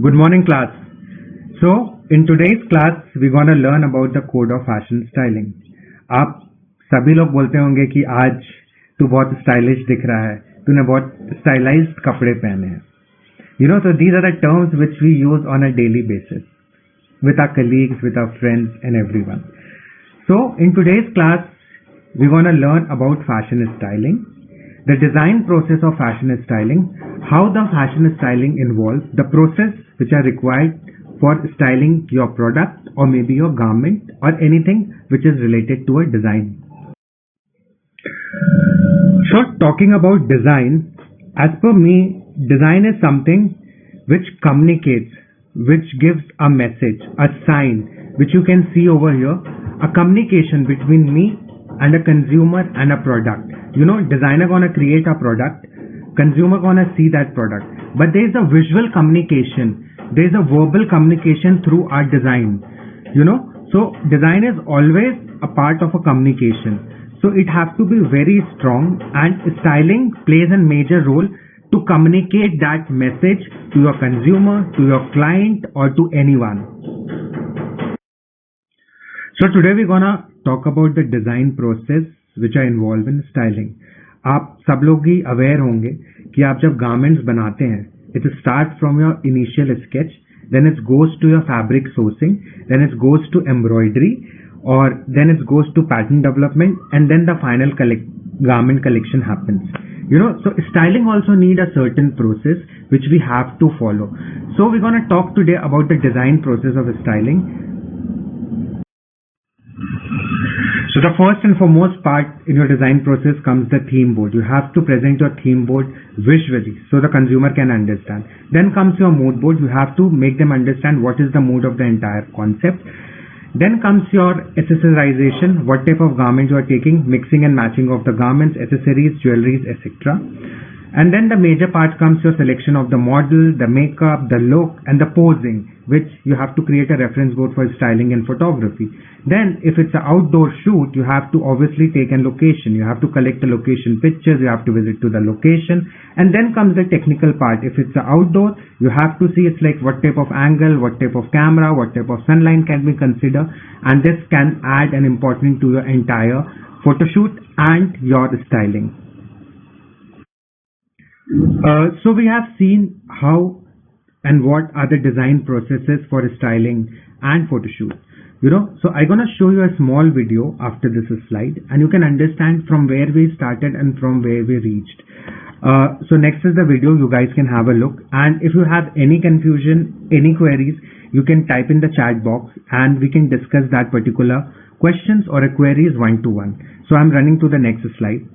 Good morning, class. So, in today's class, we're going to learn about the code of fashion styling. आप सभी लोग बोलते होंगे कि आज तू बहुत स्टाइलिश दिख रहा है, तूने बहुत स्टाइलाइज्ड कपड़े पहने हैं. So these are the terms which we use on a daily basis with our colleagues, with our friends, and everyone. So, in today's class, we're going to learn about fashion styling, the design process of fashion styling, how the fashion styling involves, the process which are required for styling your product or maybe your garment or anything which is related to a design. So talking about design, as per me, design is something which communicates, which gives a message, a sign, which you can see over here, a communication between me and a consumer and a product. Designer gonna create a product, consumer gonna see that product, but there is a visual communication, there is a verbal communication through our design. So design is always a part of a communication, so it has to be very strong, and styling plays a major role to communicate that message to your consumer, to your client, or to anyone. So today we're gonna talk about the design process which are involved in styling. आप सब लोग ही aware होंगे कि आप जब garments बनाते हैं, it starts from your initial sketch, then it goes to your fabric sourcing, then it goes to embroidery, or then it goes to pattern development, and then the final garment collection happens. So styling also need a certain process which we have to follow. So we're going to talk today about the design process of styling. So the first and foremost part in your design process comes the theme board. You have to present your theme board visually so the consumer can understand. Then comes your mood board. You have to make them understand what is the mood of the entire concept. Then comes your accessorization, what type of garment you are taking, mixing and matching of the garments, accessories, jewelries, etc. And then the major part comes your selection of the model, the makeup, the look, and the posing, which you have to create a reference board for styling and photography. Then if it's an outdoor shoot, you have to obviously take a location. You have to collect the location pictures, you have to visit to the location. And then comes the technical part. If it's an outdoor, you have to see it's like what type of angle, what type of camera, what type of sunlight can be considered. And this can add an important to your entire photo shoot and your styling. So we have seen how and what are the design processes for styling and photo shoot. So I'm gonna show you a small video after this slide, and you can understand from where we started and from where we reached. So next is the video. You guys can have a look, and if you have any confusion, any queries, you can type in the chat box and we can discuss that particular questions or queries one-to-one. So I'm running to the next slide.